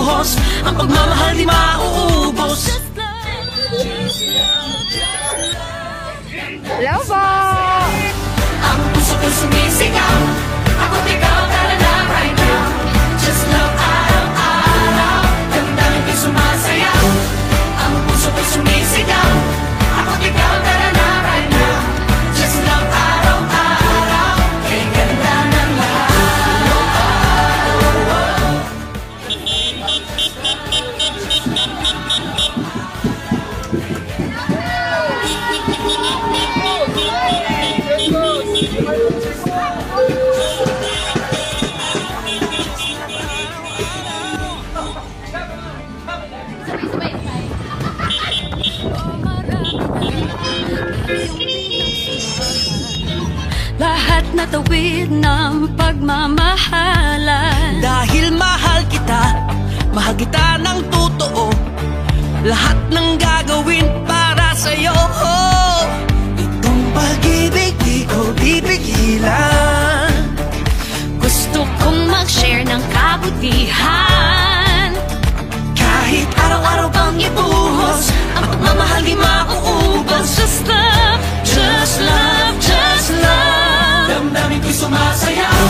ibuhos. Ang pagmamahal di mauubos. Hello po! Ang puso ko'y sumisigaw, ako't ikaw, tara na right now. Just love araw-araw, damdamin ko'y sumasayaw. Ang puso ko'y sumisigaw, ako't ikaw, tara na right now. Just love araw-araw, kay ganda ng lahat na tawid ng pagmamahalan. Dahil mahal kita, mahal kita ng totoo. Lahat ng gagawin para sa'yo. Itong pag-ibig di ko pipigilan. Gusto kong mag-share ng kabutihan. Kahit araw-araw bang ibuhos, ang pagmamahal di mauubos. Just love, just love, just love. Damdamin ko'y sumasayaw,